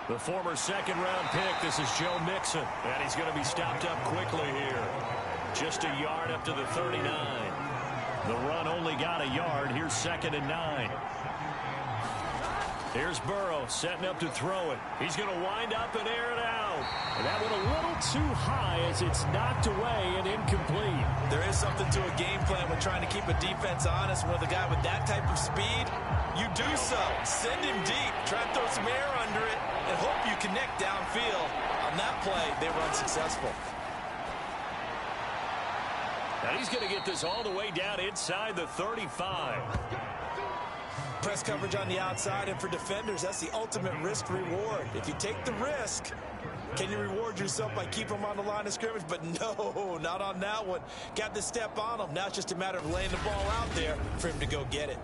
The former second-round pick, this is Joe Mixon, and he's going to be stopped up quickly here. Just a yard up to the 39. The run only got a yard. Here's 2nd and 9. Here's Burrow setting up to throw it. He's going to wind up and air it out. And that went a little too high as it's knocked away and incomplete. There is something to a game plan when trying to keep a defense honest. With a guy with that type of speed, you do so. Send him deep. Try and throw some air under it and hope you connect downfield. On that play, they were unsuccessful. And he's going to get this all the way down inside the 35. Press coverage on the outside, and for defenders, that's the ultimate risk-reward. If you take the risk, can you reward yourself by keeping them on the line of scrimmage? But no, not on that one. Got the step on him. Now it's just a matter of laying the ball out there for him to go get it.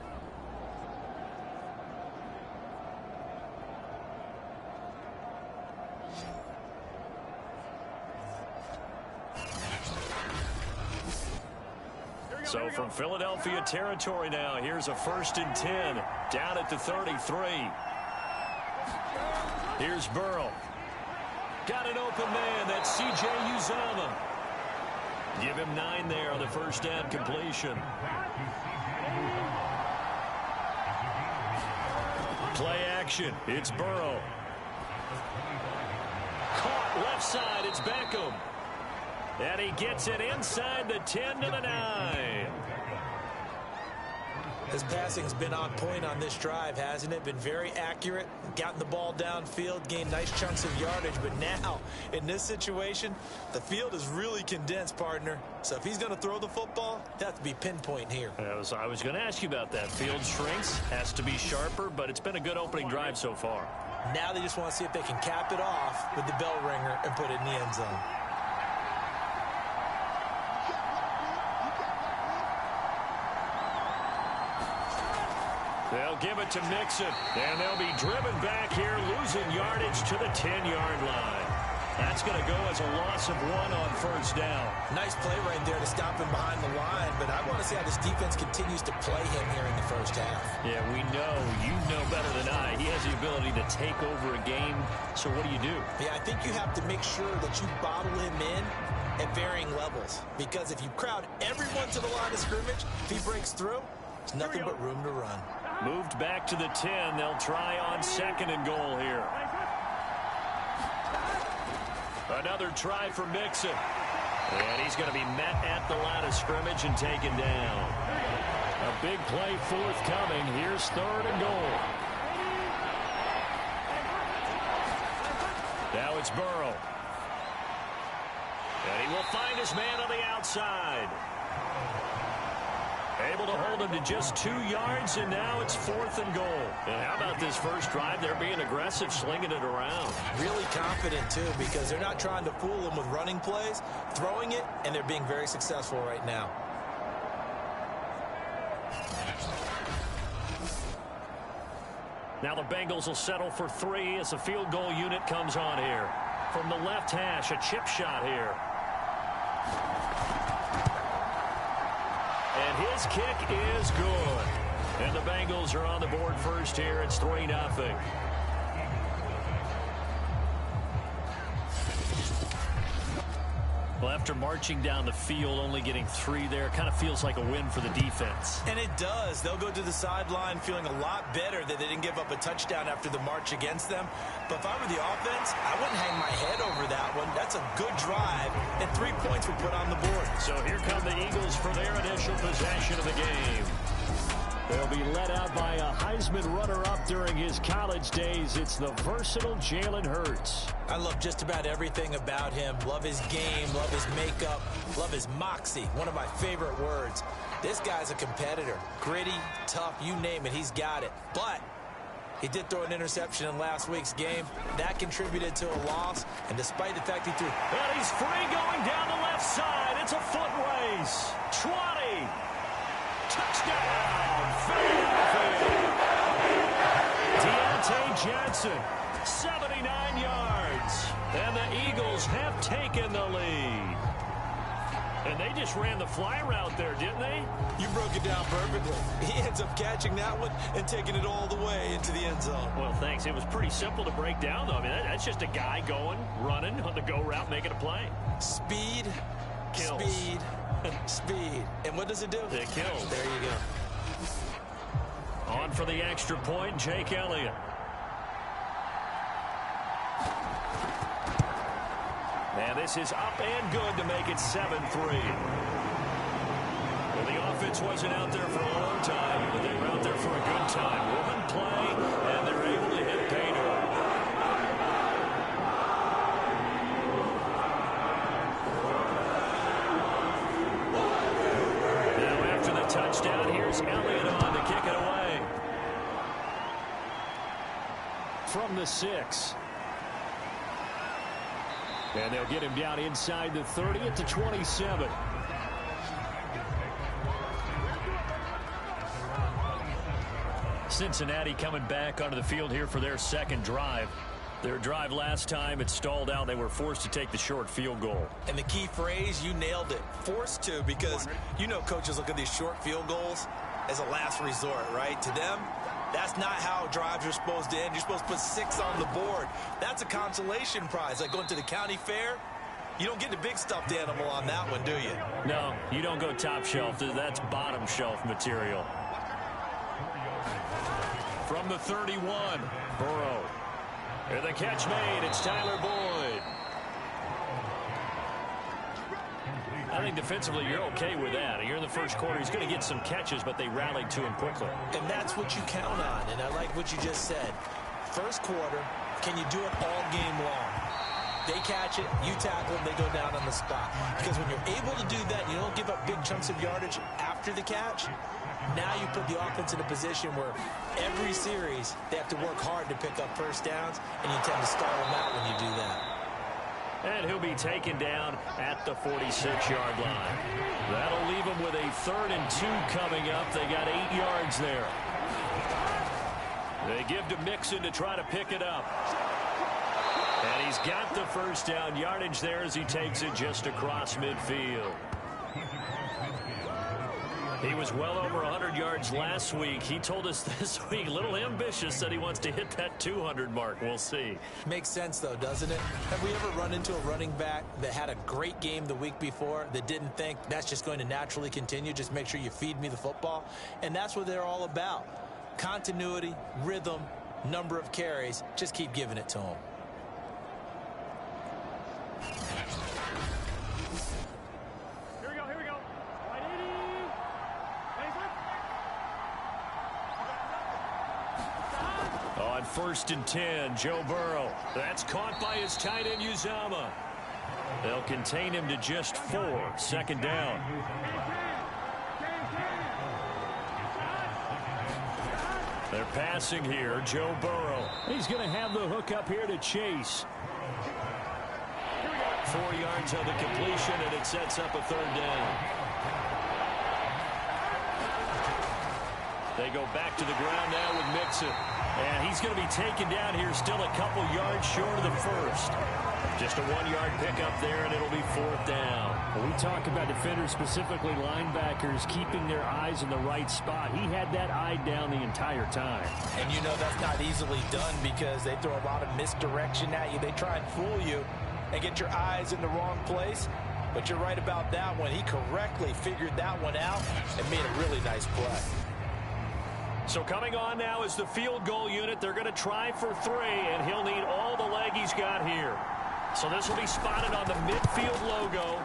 So from Philadelphia territory now, here's a 1st and 10 down at the 33. Here's Burrow. Got an open man. That's C.J. Uzomah. Give him 9 there on the first down completion. Play action. It's Burrow. Caught left side. It's Beckham. And he gets it inside the 10 to the 9. His passing's been on point on this drive, hasn't it? Been very accurate, gotten the ball downfield, gained nice chunks of yardage. But now, in this situation, the field is really condensed, partner. So if he's going to throw the football, it has to be pinpoint here. I was going to ask you about that. Field shrinks, has to be sharper, but it's been a good opening drive so far. Now they just want to see if they can cap it off with the bell ringer and put it in the end zone. They'll give it to Mixon, and they'll be driven back here, losing yardage to the 10-yard line. That's going to go as a loss of 1 on first down. Nice play right there to stop him behind the line, but I want to see how this defense continues to play him here in the first half. Yeah, we know. You know better than I. He has the ability to take over a game, so what do? Yeah, I think you have to make sure that you bottle him in at varying levels, because if you crowd everyone to the line of scrimmage, if he breaks through, there's nothing but room to run. Moved back to the 10. They'll try on 2nd and goal here. Another try for Mixon. And he's going to be met at the line of scrimmage and taken down. A big play forthcoming. Here's 3rd and goal. Now it's Burrow. And he will find his man on the outside. Able to hold him to just 2 yards, and now it's 4th and goal. And how about this first drive? They're being aggressive, slinging it around. Really confident, too, because they're not trying to fool him with running plays, throwing it, and they're being very successful right now. Now the Bengals will settle for 3 as the field goal unit comes on here. From the left hash, a chip shot here. And his kick is good. And the Bengals are on the board first here. It's 3-0. Well, after marching down the field, only getting 3 there, kind of feels like a win for the defense. And it does. They'll go to the sideline feeling a lot better that they didn't give up a touchdown after the march against them. But if I were the offense, I wouldn't hang my head over that one. That's a good drive, and 3 points were put on the board. So here come the Eagles for their initial possession of the game. They'll be led out by a Heisman runner-up during his college days. It's the versatile Jalen Hurts. I love just about everything about him. Love his game, love his makeup, love his moxie. One of my favorite words. This guy's a competitor. Gritty, tough, you name it, he's got it. But he did throw an interception in last week's game. That contributed to a loss. And despite the fact he threw... And he's free going down the left side. It's a foot race. 20. Touchdown, Philadelphia. Deontay Johnson, 79 yards. And the Eagles have taken the lead. And they just ran the fly route there, didn't they? You broke it down perfectly. He ends up catching that one and taking it all the way into the end zone. Well, thanks. It was pretty simple to break down, though. I mean, that's just a guy going, running on the go route, making a play. Speed, kills. Speed, speed. And what does it do? It kills. There you go. On for the extra point, Jake Elliott. And this is up and good to make it 7-3. Well, the offense wasn't out there for a long time, but they were out there for a good time. One play, and they're able to hit pay dirt. Now after the touchdown, here's Elliott on to kick it away. From the 6. And they'll get him down inside the 30 at the 27. Cincinnati coming back onto the field here for their second drive. Their drive last time, it stalled out. They were forced to take the short field goal. And the key phrase, you nailed it. Forced to, because you know coaches look at these short field goals as a last resort, right? To them, that's not how drives are supposed to end. You're supposed to put 6 on the board. That's a consolation prize. Like going to the county fair, you don't get the big stuffed animal on that one, do you? No, you don't go top shelf. That's bottom shelf material. From the 31, Burrow. And the catch made. It's Tyler Boyd. I think defensively you're okay with that. You're in the first quarter. He's going to get some catches, but they rallied to him quickly. And that's what you count on. And I like what you just said. First quarter, can you do it all game long? They catch it, you tackle them, they go down on the spot. Because when you're able to do that, you don't give up big chunks of yardage after the catch. Now you put the offense in a position where every series they have to work hard to pick up first downs, and you tend to stall them out when you do that. And he'll be taken down at the 46-yard line. That'll leave him with a 3rd and 2 coming up. They got 8 yards there. They give to Mixon to try to pick it up. And he's got the first down yardage there as he takes it just across midfield. He was well over 100 yards last week. He told us this week, a little ambitious, said he wants to hit that 200 mark. We'll see. Makes sense, though, doesn't it? Have we ever run into a running back that had a great game the week before that didn't think that's just going to naturally continue? Just make sure you feed me the football. And that's what they're all about. Continuity, rhythm, number of carries. Just keep giving it to them. On 1st and 10, Joe Burrow. That's caught by his tight end, Uzama. They'll contain him to just 4. 2nd down. They're passing here, Joe Burrow. He's going to have the hook up here to Chase. 4 yards on the completion, and it sets up a 3rd down. They go back to the ground now with Mixon. And he's going to be taken down here, still a couple yards short of the first. Just a 1-yard pickup there, and it'll be 4th down. Well, we talk about defenders, specifically linebackers, keeping their eyes in the right spot. He had that eye down the entire time. And you know that's not easily done because they throw a lot of misdirection at you. They try and fool you and get your eyes in the wrong place. But you're right about that one. He correctly figured that one out and made a really nice play. So coming on now is the field goal unit. They're going to try for 3, and he'll need all the leg he's got here. So this will be spotted on the midfield logo.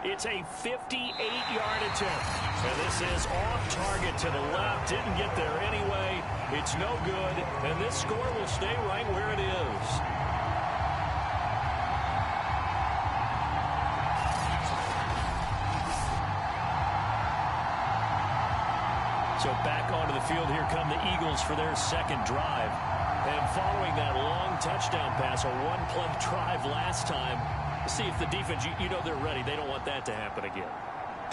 It's a 58-yard attempt. And this is off target to the left. Didn't get there anyway. It's no good. And this score will stay right where it is. So back onto the field, here come the Eagles for their 2nd drive. And following that long touchdown pass, a 1-play drive last time, see if the defense, you know they're ready. They don't want that to happen again.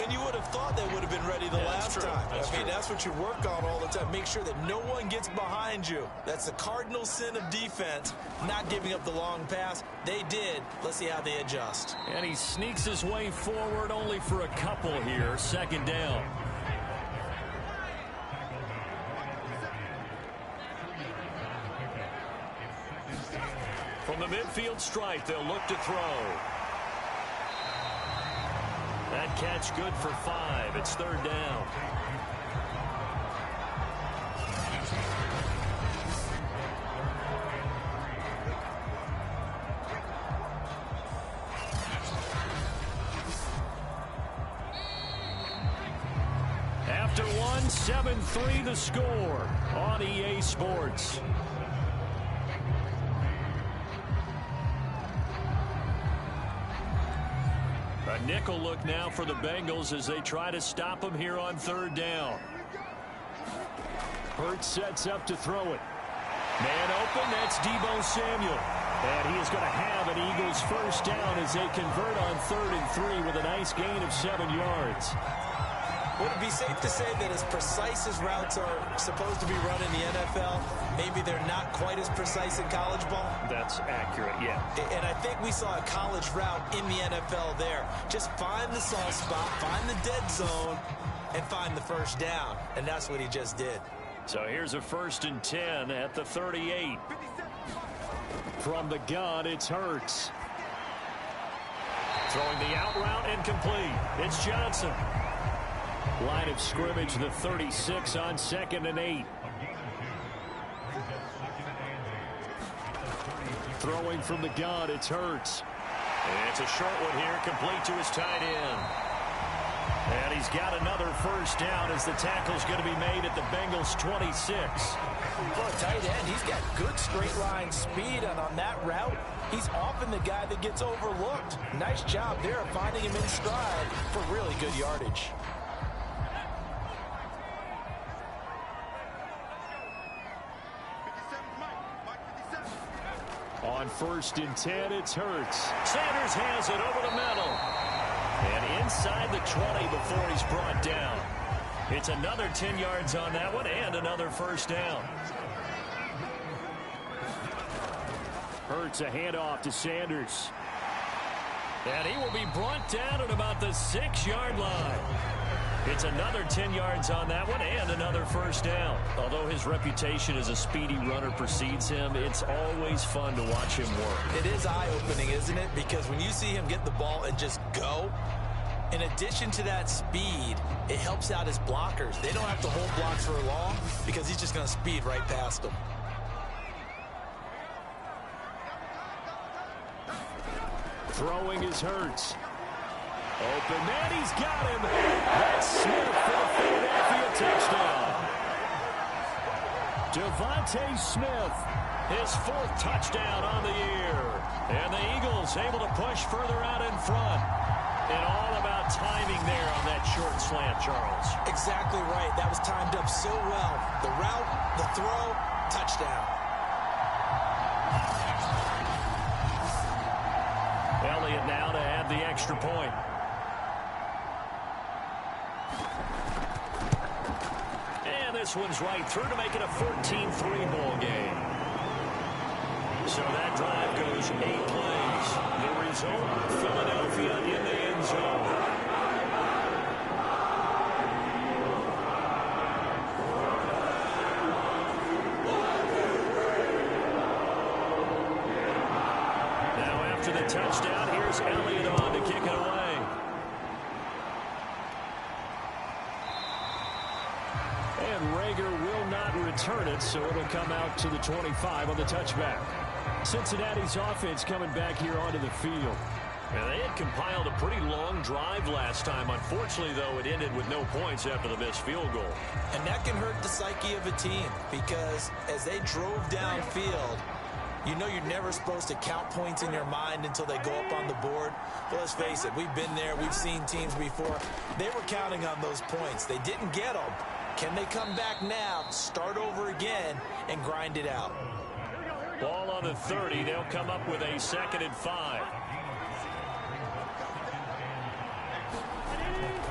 And you would have thought they would have been ready the last time. I mean, that's what you work on all the time. Make sure that no one gets behind you. That's the cardinal sin of defense, not giving up the long pass. They did. Let's see how they adjust. And he sneaks his way forward only for a couple here. Second down. From the midfield stripe, they'll look to throw. That catch good for 5. It's third down. After one, 7-3 the score on EA Sports. A nickel look now for the Bengals as they try to stop him here on third down. Hurts sets up to throw it. Man open, that's Deebo Samuel. And he is going to have an Eagles first down as they convert on 3rd and 3 with a nice gain of 7 yards. Would it be safe to say that as precise as routes are supposed to be run in the NFL, maybe they're not quite as precise in college ball? That's accurate, yeah. And I think we saw a college route in the NFL there. Just find the soft spot, find the dead zone, and find the first down. And that's what he just did. So here's a 1st and 10 at the 38. From the gun, it's Hurts. Throwing the out route and complete. It's Johnson. Line of scrimmage, the 36 on 2nd and 8. Throwing from the gun, it's Hurts. And it's a short one here, complete to his tight end. And he's got another first down as the tackle's going to be made at the Bengals' 26. Well, tight end, he's got good straight line speed, and on that route, he's often the guy that gets overlooked. Nice job there of finding him in stride for really good yardage. On 1st and 10, it's Hurts. Sanders has it over the middle. And inside the 20 before he's brought down. It's another 10 yards on that one and another first down. Hurts a handoff to Sanders. And he will be brought down at about the 6-yard line. It's another 10 yards on that one and another first down. Although his reputation as a speedy runner precedes him, it's always fun to watch him work. It is eye-opening, isn't it? Because when you see him get the ball and just go, in addition to that speed, it helps out his blockers. They don't have to hold blocks for long because he's just going to speed right past them. Throwing is Hurts. Open man, he's got him. That's Smith for the Philadelphia touchdown. Devontae Smith, his 4th touchdown on the year. And the Eagles able to push further out in front. And all about timing there on that short slant, Charles. Exactly right. That was timed up so well. The route, the throw, touchdown. Elliott now to add the extra point. And this one's right through to make it a 14-3 ball game. So that drive goes 8 plays. The result, Philadelphia in the end zone. Now after the touchdown, here's Elliott on to kick it away. and Rager will not return it, so it'll come out to the 25 on the touchback. Cincinnati's offense coming back here onto the field. And they had compiled a pretty long drive last time. Unfortunately, though, it ended with no points after the missed field goal. And that can hurt the psyche of a team because as they drove downfield, you know you're never supposed to count points in your mind until they go up on the board. But let's face it, we've been there. We've seen teams before. They were counting on those points. They didn't get them. Can they come back now, start over again, and grind it out? Ball on the 30. They'll come up with a 2nd and 5.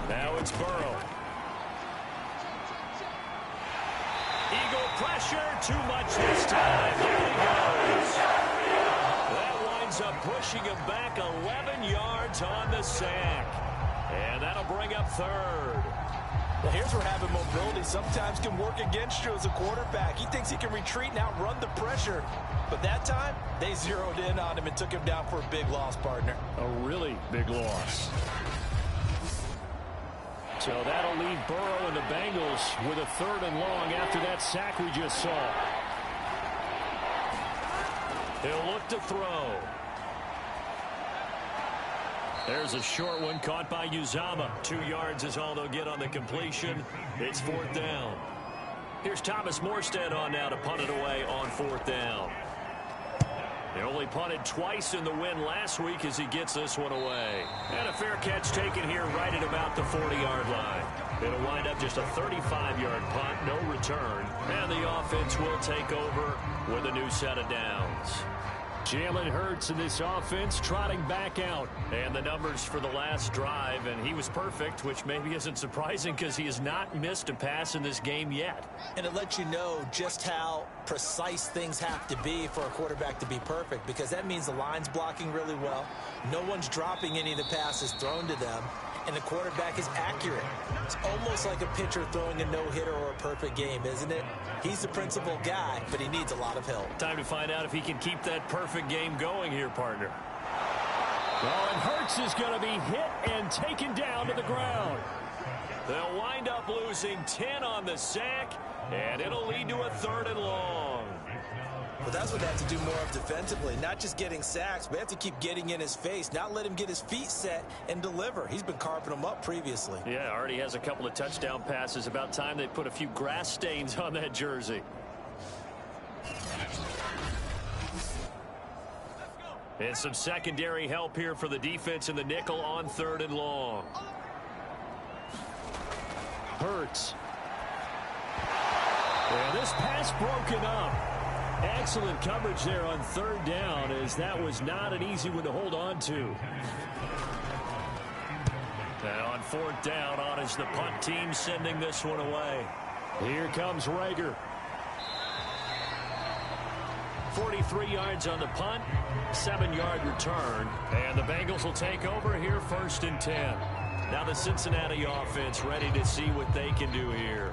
Now It's Burrow. Eagle pressure, too much this time. There he goes. That winds up pushing him back 11 yards on the sack. And that'll bring up third. Well, here's where having mobility sometimes can work against you as a quarterback. He thinks he can retreat and outrun the pressure. But that time, they zeroed in on him and took him down for a big loss, partner. A really big loss. So that'll leave Burrow and the Bengals with a 3rd and long after that sack we just saw. He'll look to throw. There's a short one caught by Uzama. 2 yards is all they'll get on the completion. It's 4th down. Here's Thomas Morstead on now to punt it away on 4th down. They only punted twice in the win last week as he gets this one away. And a fair catch taken here right at about the 40-yard line. It'll wind up just a 35-yard punt, no return. And the offense will take over with a new set of downs. Jalen Hurts in this offense trotting back out. And the numbers for the last drive, and he was perfect, which maybe isn't surprising because he has not missed a pass in this game yet. And it lets you know just how precise things have to be for a quarterback to be perfect, because that means the line's blocking really well. No one's dropping any of the passes thrown to them, and the quarterback is accurate. It's almost like a pitcher throwing a no-hitter or a perfect game, isn't it? He's the principal guy, but he needs a lot of help. Time to find out if he can keep that perfect game going here, partner. Well, and Hurts is going to be hit and taken down to the ground. They'll wind up losing 10 on the sack, and it'll lead to a 3rd and long. But that's what they have to do more of defensively, not just getting sacks, but they have to keep getting in his face, not let him get his feet set and deliver. He's been carping them up previously. Yeah, already has a couple of touchdown passes. About time they put a few grass stains on that jersey. And some secondary help here for the defense in the nickel on 3rd and long. Hurts. And this pass broken up. Excellent coverage there on 3rd down, as that was not an easy one to hold on to. And on 4th down, on is the punt team sending this one away. Here comes Rager. 43 yards on the punt, 7-yard return, and the Bengals will take over here 1st and 10. Now the Cincinnati offense ready to see what they can do here.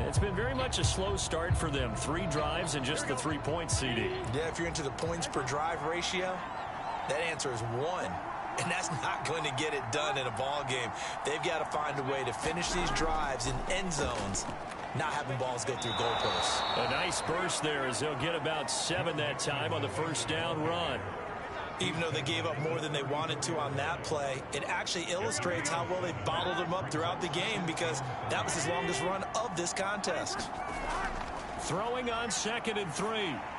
It's been very much a slow start for them. 3 drives and just the 3-point CD. Yeah, if you're into the points per drive ratio, that answer is 1. And that's not going to get it done in a ball game. They've got to find a way to finish these drives in end zones, not having balls go through goalposts. A nice burst there as they'll get about 7 that time on the 1st down run. Even though they gave up more than they wanted to on that play, it actually illustrates how well they bottled him up throughout the game, because that was his longest run of this contest. Throwing on 2nd and 3.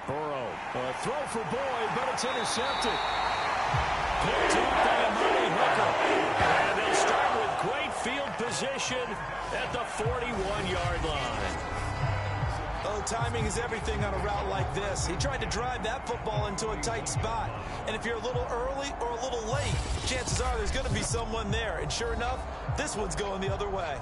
Burrow. A throw for Boyd, but it's intercepted. Picked up by Amani Hooker. And they'll start with great field position at the 41-yard line. Oh, timing is everything on a route like this. He tried to drive that football into a tight spot. And if you're a little early or a little late, chances are there's going to be someone there. And sure enough, this one's going the other way.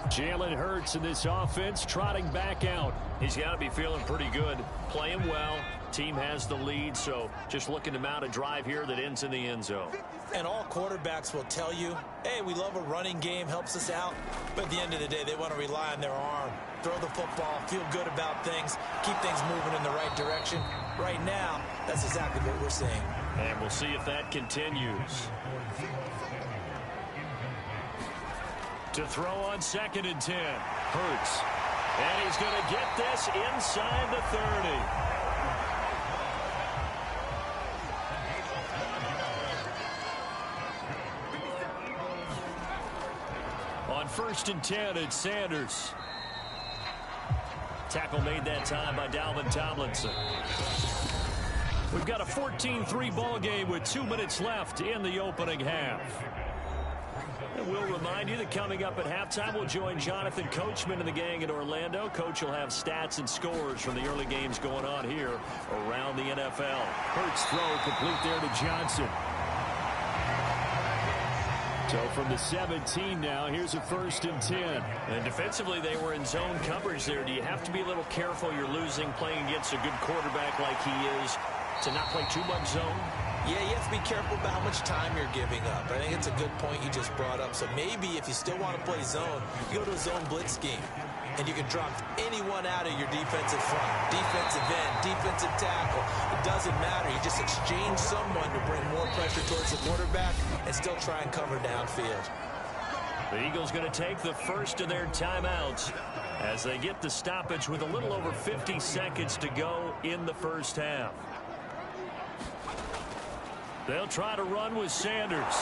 Jalen Hurts in this offense trotting back out. He's got to be feeling pretty good. Playing well. Team has the lead, so just looking to mount a drive here that ends in the end zone. And all quarterbacks will tell you, hey, we love a running game, helps us out. But at the end of the day, they want to rely on their arm. Throw the football, feel good about things, keep things moving in the right direction. Right now, that's exactly what we're seeing. And we'll see if that continues. To throw on 2nd and 10. Hurts. And he's going to get this inside the 30. On 1st and 10, it's Sanders. Tackle made that time by Dalvin Tomlinson. We've got a 14-3 ball game with 2 minutes left in the opening half. And we'll remind you that coming up at halftime, we'll join Jonathan Coachman and the gang in Orlando. Coach will have stats and scores from the early games going on here around the NFL. Hurts throw complete there to Johnson. So from the 17 now, here's a 1st and 10. And defensively, they were in zone coverage there. Do you have to be a little careful? You're losing playing against a good quarterback like he is to not play too much zone? Yeah, you have to be careful about how much time you're giving up. I think it's a good point you just brought up. So maybe if you still want to play zone, you go to a zone blitz scheme. And you can drop anyone out of your defensive front, defensive end, defensive tackle. It doesn't matter. You just exchange someone to bring more pressure towards the quarterback and still try and cover downfield. The Eagles going to take the first of their timeouts as they get the stoppage with a little over 50 seconds to go in the first half. They'll try to run with Sanders,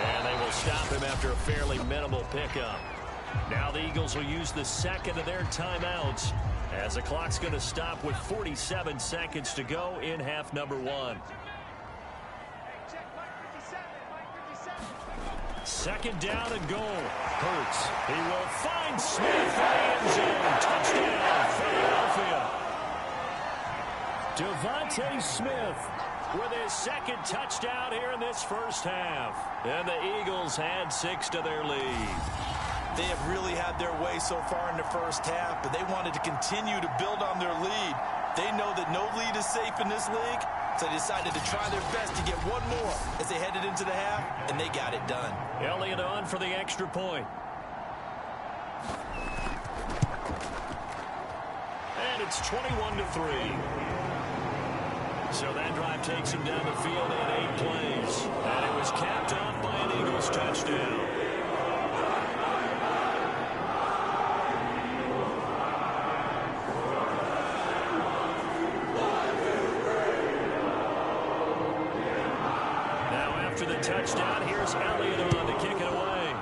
and they will stop him after a fairly minimal pickup. Now the Eagles will use the second of their timeouts as the clock's going to stop with 47 seconds to go in half number 1. Second down and goal. Hurts. He will find Smith in the end zone. Touchdown, Philadelphia. Devontae Smith with his second touchdown here in this first half. And the Eagles add 6 to their lead. They have really had their way so far in the first half, but they wanted to continue to build on their lead. They know that no lead is safe in this league, so they decided to try their best to get one more as they headed into the half, and they got it done. Elliott on for the extra point. And it's 21-3. So that drive takes him down the field in 8 plays. And it was capped off by an Eagles touchdown. The touchdown. Here's Elliott on to kick it away.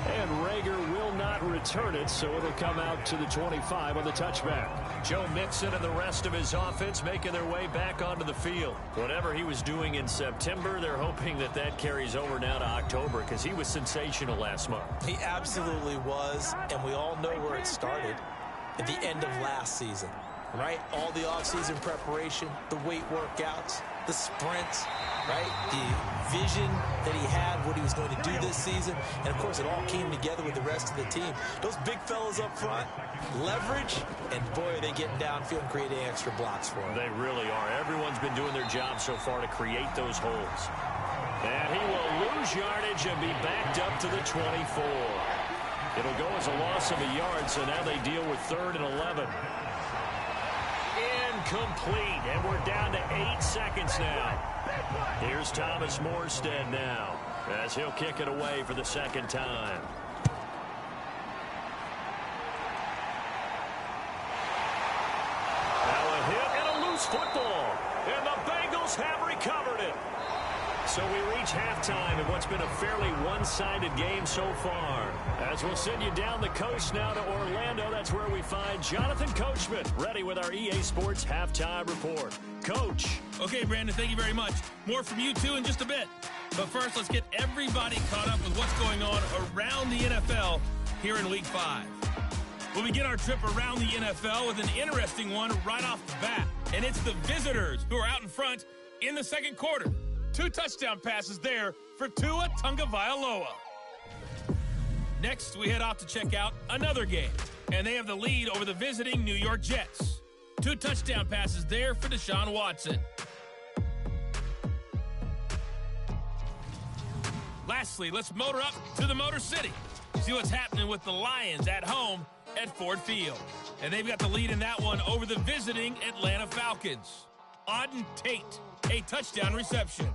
And Rager will not return it, so it'll come out to the 25 on the touchback. Joe Mixon and the rest of his offense making their way back onto the field. Whatever he was doing in September, they're hoping that that carries over now to October because he was sensational last month. He absolutely was, and we all know where it started at the end of last season. Right? All the offseason preparation, the weight workouts, the sprints, right? The vision that he had, what he was going to do this season. And, of course, it all came together with the rest of the team. Those big fellas up front, leverage, and, boy, are they getting downfield and creating extra blocks for him. They really are. Everyone's been doing their job so far to create those holes. And he will lose yardage and be backed up to the 24. It'll go as a loss of a yard, so now they deal with 3rd and 11. Incomplete, and we're down to 8 seconds now. Here's Thomas Morstead now as he'll kick it away for the second time. Now a hit and a loose football, and the Bengals have recovered it. So we reach halftime in what's been a fairly one-sided game so far. As we'll send you down the coast now to Orlando, that's where we find Jonathan Coachman, ready with our EA Sports Halftime Report. Coach. Okay, Brandon, thank you very much. More from you two in just a bit. But first, let's get everybody caught up with what's going on around the NFL here in Week 5. We'll begin our trip around the NFL with an interesting one right off the bat. And it's the visitors who are out in front in the second quarter. 2 touchdown passes there for Tua Tagovailoa. Next, we head off to check out another game. And they have the lead over the visiting New York Jets. 2 touchdown passes there for Deshaun Watson. Lastly, let's motor up to the Motor City. See what's happening with the Lions at home at Ford Field. And they've got the lead in that one over the visiting Atlanta Falcons. Auden Tate, a touchdown reception.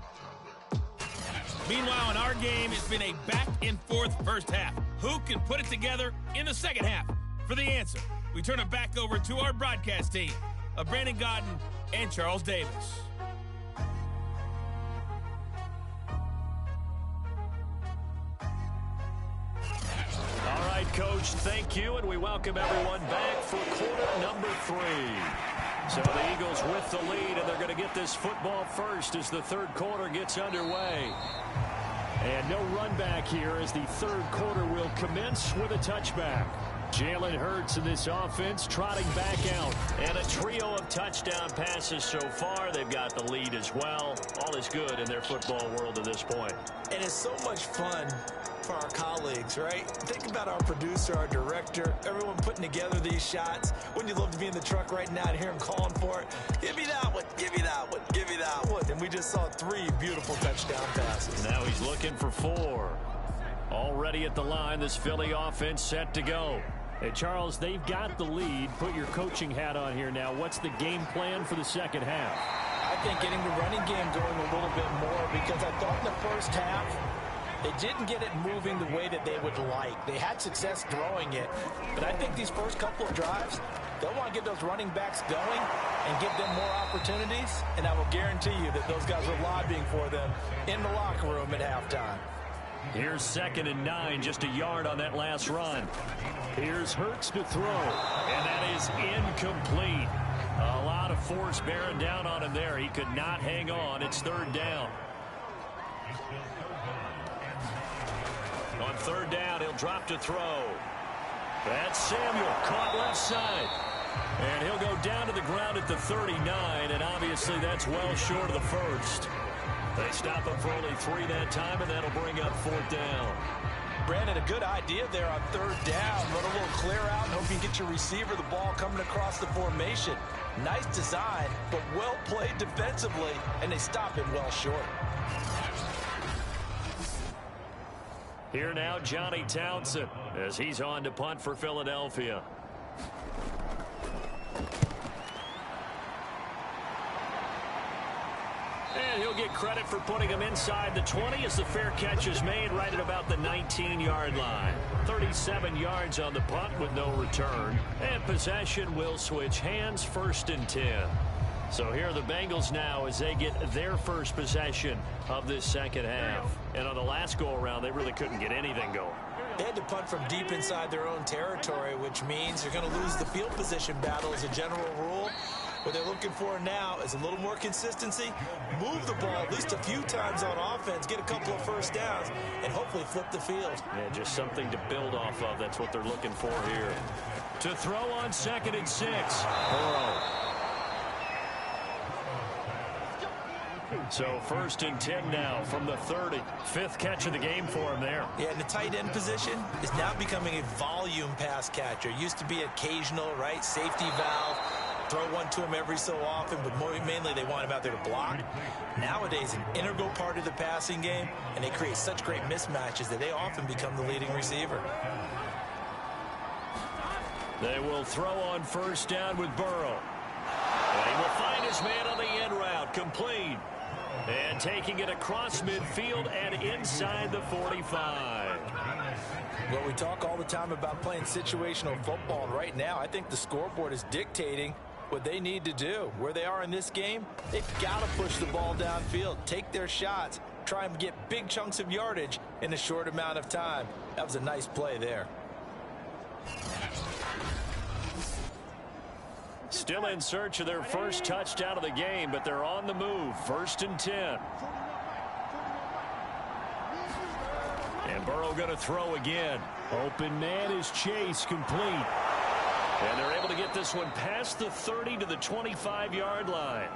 Meanwhile, in our game, it's been a back-and-forth first half. Who can put it together in the second half? For the answer, we turn it back over to our broadcast team of Brandon Godden and Charles Davis. All right, Coach, thank you, and we welcome everyone back for quarter number 3. So the Eagles with the lead, and they're going to get this football first as the third quarter gets underway. And no run back here as the third quarter will commence with a touchback. Jalen Hurts in this offense trotting back out. And a trio of touchdown passes so far. They've got the lead as well. All is good in their football world at this point. And it's so much fun for our colleagues, right? Think about our producer, our director, everyone putting together these shots. Wouldn't you love to be in the truck right now and hear him calling for it? Give me that one, give me that one, give me that one. And we just saw 3 beautiful touchdown passes. Now he's looking for 4. Already at the line, this Philly offense set to go. Hey, Charles, they've got the lead. Put your coaching hat on here now. What's the game plan for the second half? I think getting the running game going a little bit more, because I thought in the first half they didn't get it moving the way that they would like. They had success throwing it, but I think these first couple of drives, they'll want to get those running backs going and give them more opportunities, and I will guarantee you that those guys are lobbying for them in the locker room at halftime. Here's 2nd and 9, just a yard on that last run. Here's Hurts to throw. And that is incomplete. A lot of force bearing down on him there. He could not hang on. It's 3rd down. On 3rd down, he'll drop to throw. That's Samuel, caught left side. And he'll go down to the ground at the 39, and obviously that's well short of the first. They stop him for only 3 that time, and that'll bring up 4th down. Brandon, a good idea there on 3rd down. Run a little clear out and hope you get your receiver the ball coming across the formation. Nice design, but well played defensively, and they stop him well short. Here now, Johnny Townsend, as he's on to punt for Philadelphia. And he'll get credit for putting him inside the 20 as the fair catch is made right at about the 19-yard line. 37 yards on the punt with no return. And possession will switch hands, 1st and 10. So here are the Bengals now as they get their first possession of this second half. And on the last go-around, they really couldn't get anything going. They had to punt from deep inside their own territory, which means they're going to lose the field position battle as a general rule. What they're looking for now is a little more consistency, move the ball at least a few times on offense, get a couple of first downs, and hopefully flip the field. Yeah, just something to build off of. That's what they're looking for here. To throw on 2nd and 6. Burrow. So 1st and 10 now from the 30. 5th catch of the game for him there. Yeah, and the tight end position is now becoming a volume pass catcher. Used to be occasional, right? Safety valve. Throw one to him every so often, but mainly they want him out there to block. Nowadays, an integral part of the passing game, and they create such great mismatches that they often become the leading receiver. They will throw on 1st down with Burrow. And he will find his man on the end route, complete. And taking it across midfield and inside the 45. Well, we talk all the time about playing situational football, and right now I think the scoreboard is dictating what they need to do. Where they are in this game, they've got to push the ball downfield, take their shots, try and get big chunks of yardage in a short amount of time. That was a nice play there. Still in search of their first touchdown of the game, but they're on the move. 1st and 10. And Burrow going to throw again. Open man is Chase, complete. And they're able to get this one past the 30 to the 25-yard line.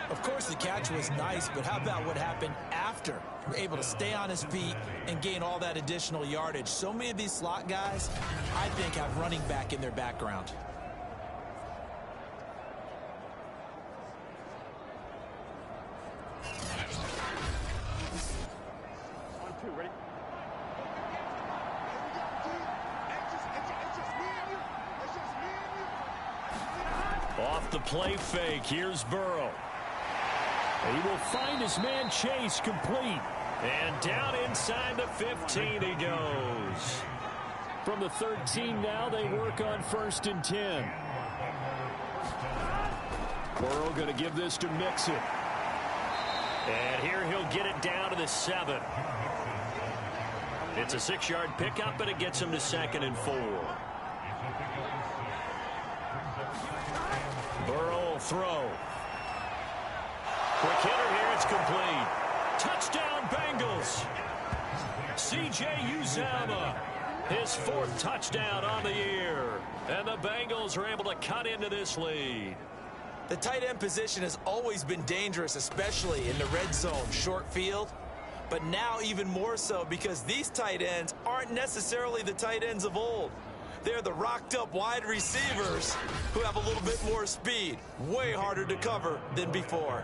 Of course, the catch was nice, but how about what happened after? Able to stay on his feet and gain all that additional yardage. So many of these slot guys, I think, have running back in their background. Off the play fake, here's Burrow. He will find his man Chase, complete. And down inside the 15 he goes. From the 13 now, they work on 1st and 10. Burrow going to give this to Mixon. And here he'll get it down to the 7. It's a 6-yard pickup, but it gets him to 2nd and 4. Burrow will throw. Quick hitter here, it's complete. Touchdown, Bengals. C.J. Uzomah, his 4th touchdown on the year. And the Bengals are able to cut into this lead. The tight end position has always been dangerous, especially in the red zone, short field. But now even more so because these tight ends aren't necessarily the tight ends of old. They're the rocked-up wide receivers who have a little bit more speed, way harder to cover than before.